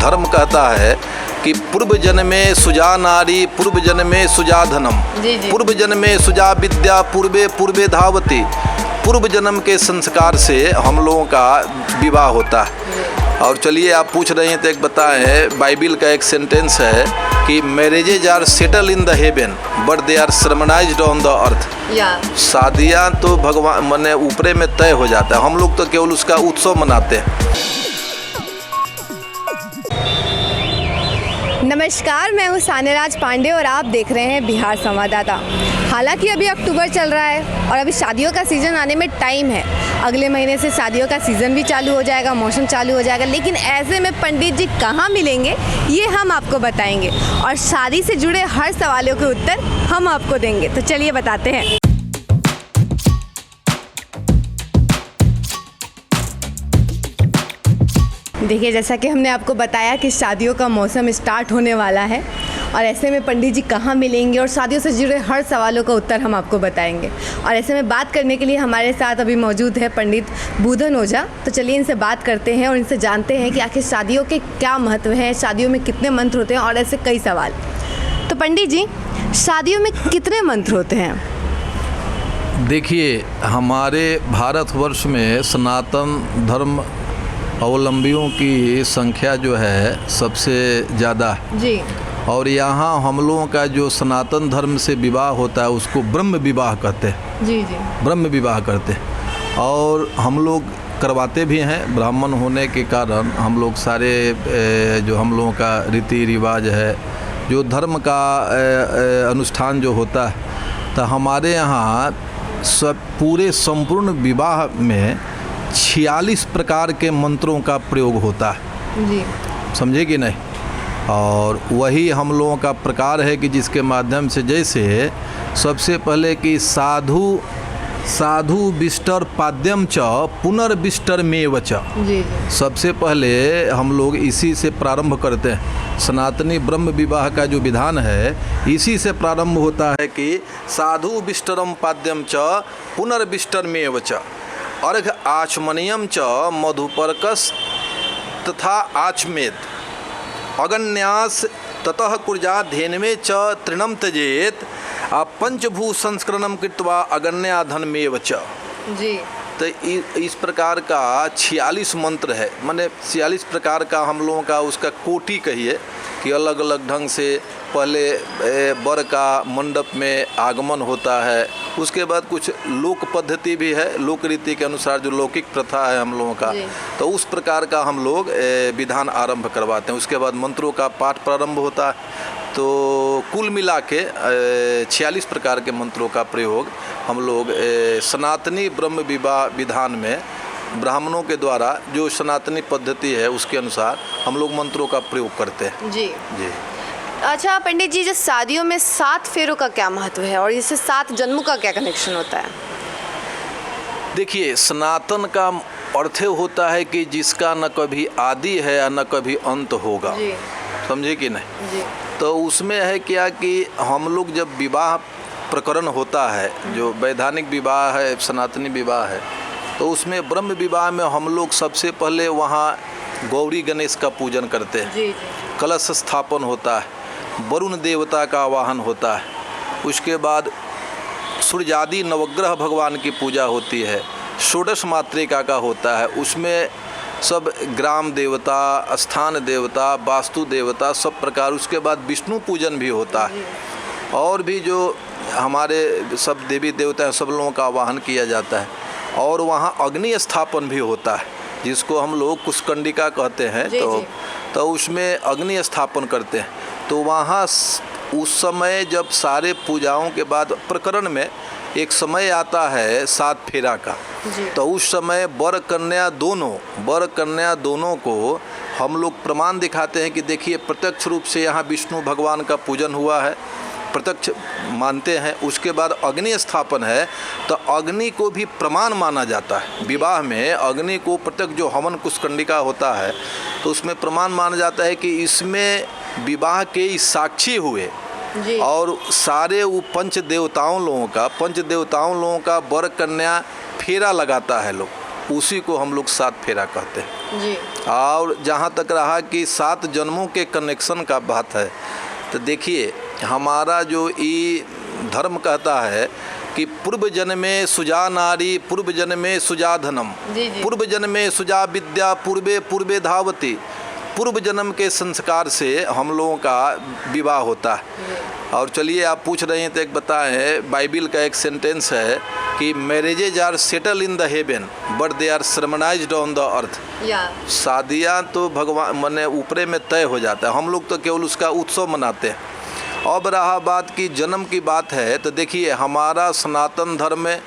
धर्म कहता है कि पूर्व जन्मे सुजा नारी पूर्व जन्मे सुजा धनम, पूर्व जन्मे सुजा विद्या पूर्वे पूर्वे धावती। पूर्व जन्म के संस्कार से हम लोगों का विवाह होता है। और चलिए, आप पूछ रहे हैं तो एक बताएं, बाइबिल का एक सेंटेंस है कि marriages are settle in the heaven but they are sermonized on the earth. शादियाँ तो भगवान मने ऊपरे में तय हो जाता है, हम लोग तो केवल उसका उत्सव मनाते हैं। नमस्कार, मैं हूँ सान्यराज पांडे और आप देख रहे हैं बिहार संवाददाता। हालांकि अभी अक्टूबर चल रहा है और अभी शादियों का सीज़न आने में टाइम है। अगले महीने से शादियों का सीज़न भी चालू हो जाएगा, मौसम चालू हो जाएगा। लेकिन ऐसे में पंडित जी कहाँ मिलेंगे ये हम आपको बताएंगे और शादी से जुड़े हर सवालों के उत्तर हम आपको देंगे। तो चलिए बताते हैं। देखिए, जैसा कि हमने आपको बताया कि शादियों का मौसम स्टार्ट होने वाला है और ऐसे में पंडित जी कहाँ मिलेंगे और शादियों से जुड़े हर सवालों का उत्तर हम आपको बताएंगे। और ऐसे में बात करने के लिए हमारे साथ अभी मौजूद है पंडित बुधन ओझा। तो चलिए इनसे बात करते हैं और इनसे जानते हैं कि आखिर शादियों के क्या महत्व हैं, शादियों में कितने मंत्र होते हैं और ऐसे कई सवाल। तो पंडित जी, शादियों में कितने मंत्र होते हैं? देखिए, हमारे भारतवर्ष में सनातन धर्म अवलंबियों की संख्या जो है सबसे ज़्यादा है जी। और यहाँ हम लोगों का जो सनातन धर्म से विवाह होता है उसको ब्रह्म विवाह कहते हैं। जी जी, ब्रह्म विवाह करते हैं और हम लोग करवाते भी हैं। ब्राह्मण होने के कारण हम लोग सारे जो हम लोगों का रीति रिवाज है, जो धर्म का अनुष्ठान जो होता है, तो हमारे यहाँ सब पूरे संपूर्ण विवाह में 46 प्रकार के मंत्रों का प्रयोग होता है जी। समझे कि नहीं। और वही हम लोगों का प्रकार है कि जिसके माध्यम से, जैसे सबसे पहले कि साधु साधु विष्टर पाद्यम च पुनर्विष्टर मेव च। जी। सबसे पहले हम लोग इसी से प्रारंभ करते हैं। सनातनी ब्रह्म विवाह का जो विधान है इसी से प्रारंभ होता है कि साधु विष्टरम पाद्यम च पुनर्विष्टर मेव च अर्घ आचमनियम च मधुपर्कस तथा आचमेत अगन्यास ततः कुर्जा धेनमे च तृणम त्यजेत पंचभू संस्करणम कृत्वा अगन्याधनमेव च। जी। तो इस प्रकार का 46 मंत्र है, माने 46 प्रकार का हम लोगों का उसका कोटि कहिए कि अलग अलग ढंग से पहले वर का मंडप में आगमन होता है। उसके बाद कुछ लोक पद्धति भी है, लोक रीति के अनुसार जो लौकिक प्रथा है हम लोगों का, तो उस प्रकार का हम लोग विधान आरंभ करवाते हैं। उसके बाद मंत्रों का पाठ प्रारंभ होता है। तो कुल मिला के 46 प्रकार के मंत्रों का प्रयोग हम लोग सनातनी ब्रह्म विवाह विधान में ब्राह्मणों के द्वारा जो सनातनी पद्धति है उसके अनुसार हम लोग मंत्रों का प्रयोग करते हैं। जी जी। अच्छा पंडित जी, जो शादियों में 7 फेरों का क्या महत्व है और इससे 7 जन्मों का क्या कनेक्शन होता है? देखिए, सनातन का अर्थ होता है कि जिसका न कभी आदि है या न कभी अंत होगा। जी। समझे कि नहीं? जी। तो उसमें है क्या कि हम लोग जब विवाह प्रकरण होता है, जो वैधानिक विवाह है, सनातनी विवाह है, तो उसमें ब्रह्म विवाह में हम लोग सबसे पहले वहाँ गौरी गणेश का पूजन करते हैं। जी। कलश स्थापन होता है, वरुण देवता का आवाहन होता है। उसके बाद सूर्यादि नवग्रह भगवान की पूजा होती है, षोडश मातृका का होता है। उसमें सब ग्राम देवता, स्थान देवता, वास्तु देवता सब प्रकार। उसके बाद विष्णु पूजन भी होता है और भी जो हमारे सब देवी देवता हैं सब लोगों का आवाहन किया जाता है। और वहाँ अग्नि स्थापन भी होता है जिसको हम लोग कुशकंडिका कहते हैं। तो उसमें अग्नि स्थापन करते हैं। तो वहाँ उस समय जब सारे पूजाओं के बाद प्रकरण में एक समय आता है 7 फेरा का, तो उस समय वर कन्या दोनों को हम लोग प्रमाण दिखाते हैं कि देखिए प्रत्यक्ष रूप से यहाँ विष्णु भगवान का पूजन हुआ है, प्रत्यक्ष मानते हैं। उसके बाद अग्नि स्थापन है, तो अग्नि को भी प्रमाण माना जाता है। विवाह में अग्नि को प्रत्यक्ष जो हवन कुशकंडिका होता है तो उसमें प्रमाण माना जाता है कि इसमें विवाह के साक्षी हुए। और सारे वो पंच देवताओं लोगों का वर कन्या फेरा लगाता है लोग। उसी को हम लोग 7 फेरा कहते हैं जी। और जहाँ तक रहा कि 7 जन्मों के कनेक्शन का बात है, तो देखिए हमारा जो ये धर्म कहता है कि पूर्व जन्मे सुजा नारी पूर्व जन्मे सुजा धनम, पूर्व जन्मे सुजा विद्या पूर्वे पूर्वे धावती। पूर्व जन्म के संस्कार से हम लोगों का विवाह होता है। और चलिए आप पूछ रहे हैं तो एक बताएं, बाइबिल का एक सेंटेंस है कि marriages are settle in the heaven but they are sermonized on the earth. शादियाँ तो भगवान मने ऊपरे में तय हो जाता है, हम लोग तो केवल उसका उत्सव मनाते हैं। अब रहा बात की जन्म की बात है, तो देखिए हमारा सनातन धर्म में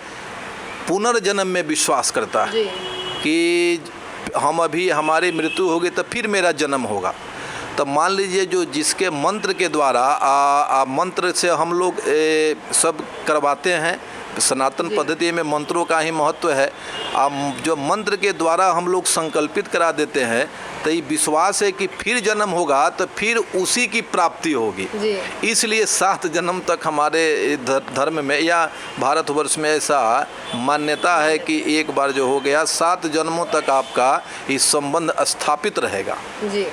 पुनर्जन्म में विश्वास करता है कि हम अभी हमारी मृत्यु होगी तो फिर मेरा जन्म होगा। तो मान लीजिए जो जिसके मंत्र के द्वारा मंत्र से हम लोग सब करवाते हैं, सनातन पद्धति में मंत्रों का ही महत्व है। जो मंत्र के द्वारा हम लोग संकल्पित करा देते हैं तो ये विश्वास है कि फिर जन्म होगा तो फिर उसी की प्राप्ति होगी। इसलिए 7 जन्म तक हमारे धर्म में या भारतवर्ष में ऐसा मान्यता है कि एक बार जो हो गया 7 जन्मों तक आपका ये संबंध स्थापित रहेगा। जी।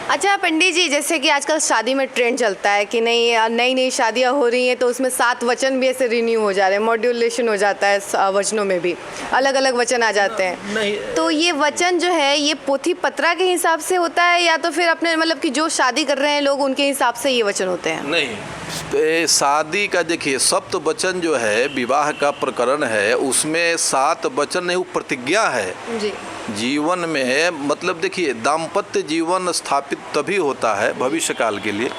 अच्छा पंडित जी, जैसे कि आजकल शादी में ट्रेंड चलता है कि नहीं नई नई शादियां हो रही हैं तो उसमें 7 वचन भी ऐसे रिन्यू हो जा रहे हैं, मॉड्यूलेशन हो जाता है, वचनों में भी अलग अलग वचन आ जाते हैं। नहीं, तो ये वचन जो है ये पोथी पत्रा के हिसाब से होता है या तो फिर अपने मतलब कि जो शादी कर रहे हैं लोग उनके हिसाब से ये वचन होते हैं? नहीं, शादी का देखिए सप्त वचन जो है विवाह का प्रकरण है, उसमें 7 वचन नहीं, वो प्रतिज्ञा है जी। जीवन में मतलब देखिए दाम्पत्य जीवन स्थापित तभी होता है भविष्य काल के लिए।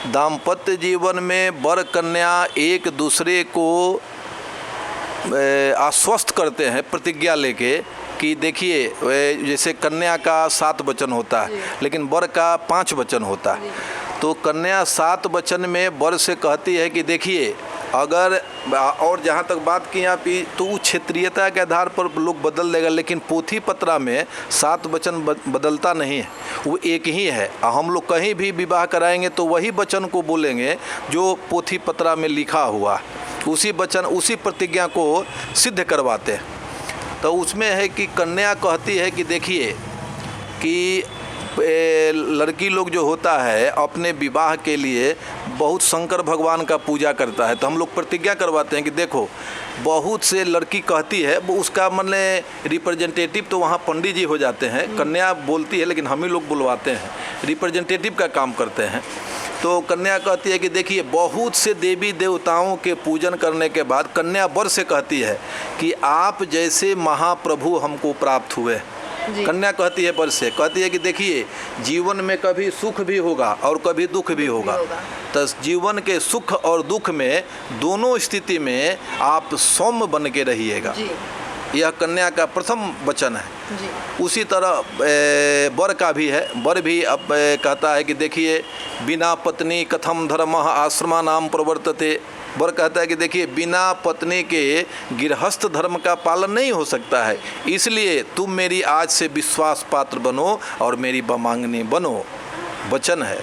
दाम्पत्य जीवन में वर कन्या एक दूसरे को आश्वस्त करते हैं प्रतिज्ञा लेके कि देखिए जैसे कन्या का 7 वचन होता है लेकिन वर का 5 वचन होता है। तो कन्या 7 वचन में वर से कहती है कि देखिए अगर, और जहाँ तक बात की आप तो वो क्षेत्रीयता के आधार पर लोग बदल देगा, लेकिन पोथी पत्रा में 7 वचन बदलता नहीं है, वो एक ही है। हम लोग कहीं भी विवाह कराएंगे तो वही वचन को बोलेंगे जो पोथी पत्रा में लिखा हुआ, उसी वचन उसी प्रतिज्ञा को सिद्ध करवाते हैं। तो उसमें है कि कन्या कहती है कि देखिए कि लड़की लोग जो होता है अपने विवाह के लिए बहुत शंकर भगवान का पूजा करता है, तो हम लोग प्रतिज्ञा करवाते हैं कि देखो बहुत से लड़की कहती है, वो उसका मतलब रिप्रेजेंटेटिव तो वहाँ पंडित जी हो जाते हैं, कन्या बोलती है लेकिन हम ही लोग बुलवाते हैं, रिप्रेजेंटेटिव का काम करते हैं। तो कन्या कहती है कि देखिए बहुत से देवी देवताओं के पूजन करने के बाद कन्या वर से कहती है कि आप जैसे महाप्रभु हमको प्राप्त हुए। कन्या कहती है वर से, कहती है कि देखिए जीवन में कभी सुख भी होगा और कभी दुख भी होगा, तो जीवन के सुख और दुख में दोनों स्थिति में आप सौम्य बन के रहिएगा। यह कन्या का प्रथम वचन है। उसी तरह वर का भी है। वर भी अब कहता है कि देखिए बिना पत्नी कथम धर्म आश्रमा नाम प्रवर्तते। वर कहता है कि देखिए बिना पत्नी के गृहस्थ धर्म का पालन नहीं हो सकता है, इसलिए तुम मेरी आज से विश्वास पात्र बनो और मेरी बमांगनी बनो। वचन है।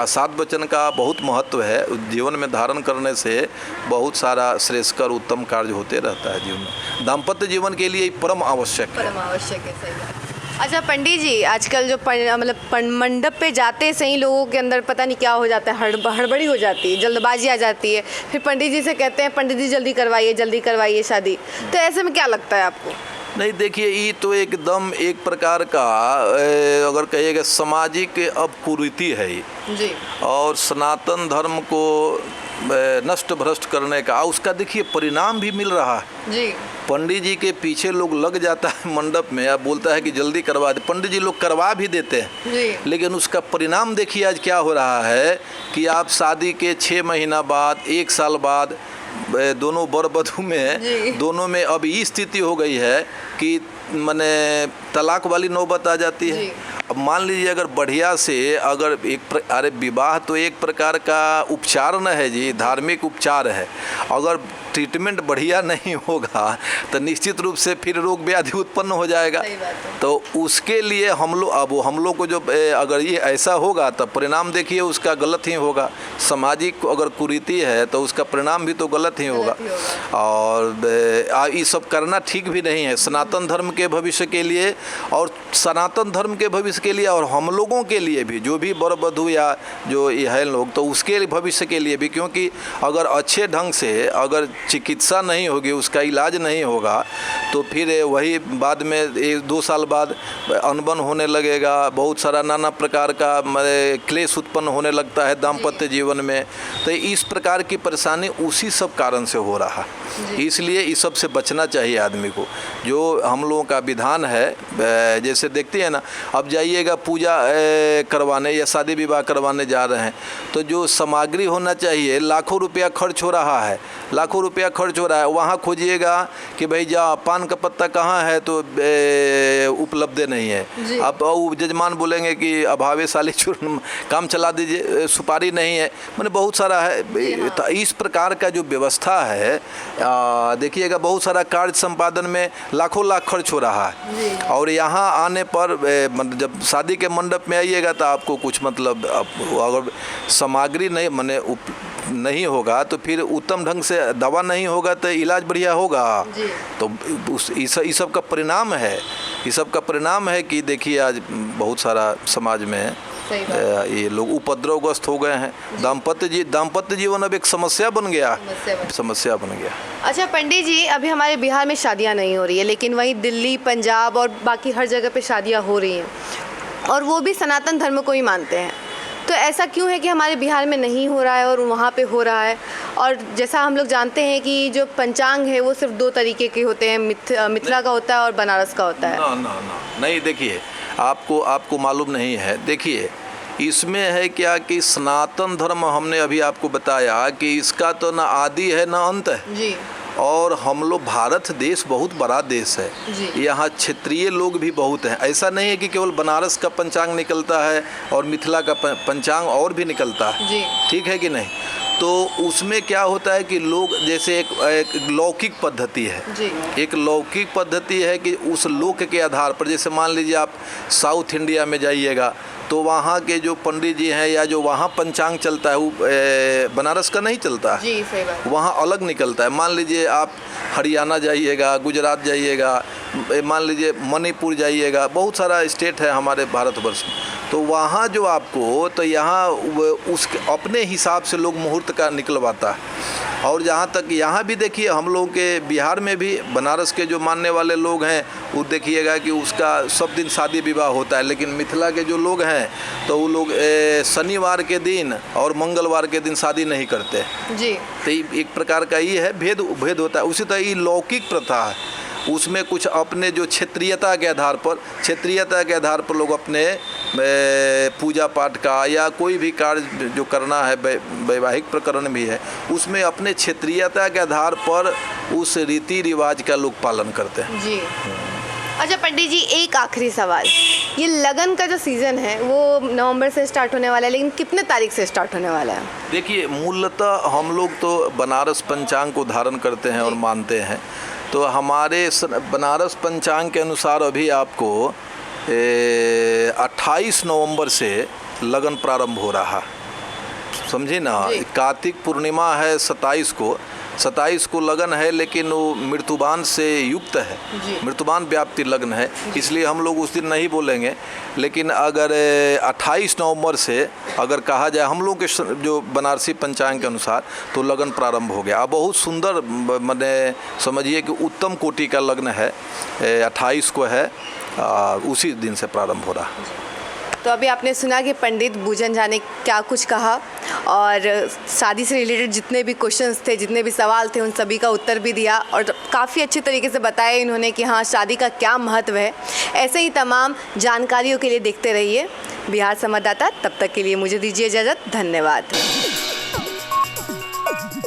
7 वचन का बहुत महत्व है। जीवन में धारण करने से बहुत सारा श्रेष्ठकर उत्तम कार्य होते रहता है जीवन में। दाम्पत्य जीवन के लिए परम आवश्यक है। परम आवश्यक है, सही बात। अच्छा पंडित जी, आजकल जो मतलब मंडप पे जाते से ही लोगों के अंदर पता नहीं क्या हो जाता है, हड़बड़ी हो जाती है, जल्दबाजी आ जाती है, फिर पंडित जी से कहते हैं पंडित जी जल्दी करवाइए शादी। तो ऐसे में क्या लगता है आपको? नहीं देखिए, ये तो एकदम एक प्रकार का अगर कहिएगा सामाजिक अब कुरीति है ये जी। और सनातन धर्म को नष्ट भ्रष्ट करने का उसका देखिए परिणाम भी मिल रहा है जी। पंडित जी के पीछे लोग लग जाता है मंडप में, अब बोलता है कि जल्दी करवा दे, पंडित जी लोग करवा भी देते हैं जी। लेकिन उसका परिणाम देखिए आज क्या हो रहा है कि आप शादी के 6 महीना बाद 1 साल बाद दोनों वर वधू में दोनों में अब ये स्थिति हो गई है कि माने तलाक वाली नौबत आ जाती है अब मान लीजिए अगर बढ़िया से अगर अरे विवाह तो एक प्रकार का उपचार न है जी, धार्मिक उपचार है। अगर ट्रीटमेंट बढ़िया नहीं होगा तो निश्चित रूप से फिर रोग व्याधि उत्पन्न हो जाएगा। तो उसके लिए हम लोग को जो अगर ये ऐसा होगा तो परिणाम देखिए उसका गलत ही होगा। सामाजिक अगर कुरीति है तो उसका परिणाम भी तो गलत ही होगा। और ये सब करना ठीक भी नहीं है सनातन धर्म के भविष्य के लिए, और सनातन धर्म के भविष्य के लिए, और हम लोगों के लिए भी, जो भी वर वधू या जो ये है लोग, तो उसके भविष्य के लिए भी। क्योंकि अगर अच्छे ढंग से अगर चिकित्सा नहीं होगी, उसका इलाज नहीं होगा, तो फिर वही बाद में 1-2 साल बाद अनबन होने लगेगा। बहुत सारा नाना प्रकार का क्लेश उत्पन्न होने लगता है दाम्पत्य जीवन में। तो इस प्रकार की परेशानी उसी सब कारण से हो रहा है। इसलिए इस सब से बचना चाहिए आदमी को। जो हम लोगों का विधान है, जैसे देखते हैं ना, अब जाइएगा पूजा करवाने या शादी विवाह करवाने जा रहे हैं, तो जो सामग्री होना चाहिए, लाखों रुपया खर्च हो रहा है, लाखों रुपया खर्च हो रहा है। वहाँ खोजिएगा कि भाई जा पान का पत्ता कहाँ है, तो उपलब्ध नहीं है। अब जजमान बोलेंगे कि अभावेशाली चूर्ण काम चला दीजिए, सुपारी नहीं है, मैंने बहुत सारा है। तो इस प्रकार का जो व्यवस्था है, देखिएगा बहुत सारा कार्य संपादन में लाखों लाख खर्च हो रहा है। और यहाँ आने पर जब शादी के मंडप में आइएगा तो आपको कुछ मतलब अगर सामग्री नहीं होगा तो फिर उत्तम ढंग से दवा नहीं होगा तो इलाज बढ़िया होगा। तो इस सब का परिणाम है, इस सब का परिणाम है कि देखिए आज बहुत सारा समाज में ये लोग उपद्रवग्रस्त हो गए हैं। दाम्पत्य जीवन अब एक समस्या बन गया। अच्छा पंडित जी, अभी हमारे बिहार में शादियां नहीं हो रही है, लेकिन वहीं दिल्ली, पंजाब और बाकी हर जगह पे शादियां हो रही हैं, और वो भी सनातन धर्म को ही मानते हैं। तो ऐसा क्यों है कि हमारे बिहार में नहीं हो रहा है और वहाँ पे हो रहा है? और जैसा हम लोग जानते हैं कि जो पंचांग है वो सिर्फ 2 तरीके के होते हैं, मिथिला का होता है और बनारस का होता है। नहीं, देखिए आपको मालूम नहीं है। देखिए इसमें है क्या कि सनातन धर्म, हमने अभी आपको बताया कि इसका तो ना आदि है ना अंत है जी। और हम लोग, भारत देश बहुत बड़ा देश है, यहाँ क्षेत्रीय लोग भी बहुत हैं। ऐसा नहीं है कि केवल बनारस का पंचांग निकलता है और मिथिला का पंचांग और भी निकलता है, ठीक है कि नहीं? तो उसमें क्या होता है कि लोग, जैसे एक लौकिक पद्धति है, एक लौकिक पद्धति है कि उस लोक के आधार पर, जैसे मान लीजिए आप साउथ इंडिया में जाइएगा तो वहाँ के जो पंडित जी हैं या जो वहाँ पंचांग चलता है वो बनारस का नहीं चलता है जी, सही बात। वहाँ अलग निकलता है। मान लीजिए आप हरियाणा जाइएगा, गुजरात जाइएगा, मान लीजिए मणिपुर जाइएगा, बहुत सारा स्टेट है हमारे भारतवर्ष में, तो वहाँ जो आपको, तो यहाँ उस अपने हिसाब से लोग मुहूर्त का निकलवाता है। और जहाँ तक यहाँ भी देखिए, हम लोगों के बिहार में भी बनारस के जो मानने वाले लोग हैं वो देखिएगा कि उसका सब दिन शादी विवाह होता है। लेकिन मिथिला के जो लोग हैं तो वो लोग शनिवार के दिन और मंगलवार के दिन शादी नहीं करते जी। तो एक प्रकार का ये है भेद होता है। उसी तरह ये लौकिक प्रथा है, उसमें कुछ अपने जो क्षेत्रीयता के आधार पर लोग अपने पूजा पाठ का या कोई भी कार्य जो करना है, वैवाहिक प्रकरण भी है, उसमें अपने क्षेत्रीयता के आधार पर उस रीति रिवाज का लोग पालन करते हैं जी। अच्छा पंडित जी, एक आखिरी सवाल, ये लगन का जो सीज़न है वो नवंबर से स्टार्ट होने वाला है, लेकिन कितने तारीख से स्टार्ट होने वाला है? देखिए मूलतः हम लोग तो बनारस पंचांग को धारण करते हैं और मानते हैं। तो हमारे बनारस पंचांग के अनुसार अभी आपको 28 नवंबर से लगन प्रारंभ हो रहा, समझे ना। कार्तिक पूर्णिमा है 27 को लगन है, लेकिन वो मृत्युबान से युक्त है, मृत्युबान व्याप्ति लगन है, इसलिए हम लोग उस दिन नहीं बोलेंगे। लेकिन अगर 28 नवंबर से अगर कहा जाए हम लोग के जो बनारसी पंचांग के अनुसार, तो लगन प्रारंभ हो गया। अब बहुत सुंदर, मैंने समझिए कि उत्तम कोटि का लग्न है, 28 को है, उसी दिन से प्रारंभ हो रहा है। तो अभी आपने सुना कि पंडित भूजन झा ने क्या कुछ कहा, और शादी से रिलेटेड जितने भी क्वेश्चंस थे, जितने भी सवाल थे, उन सभी का उत्तर भी दिया, और काफ़ी अच्छे तरीके से बताया इन्होंने कि हाँ शादी का क्या महत्व है। ऐसे ही तमाम जानकारियों के लिए देखते रहिए बिहार संवाददाता। तब तक के लिए मुझे दीजिए इजाज़त, धन्यवाद।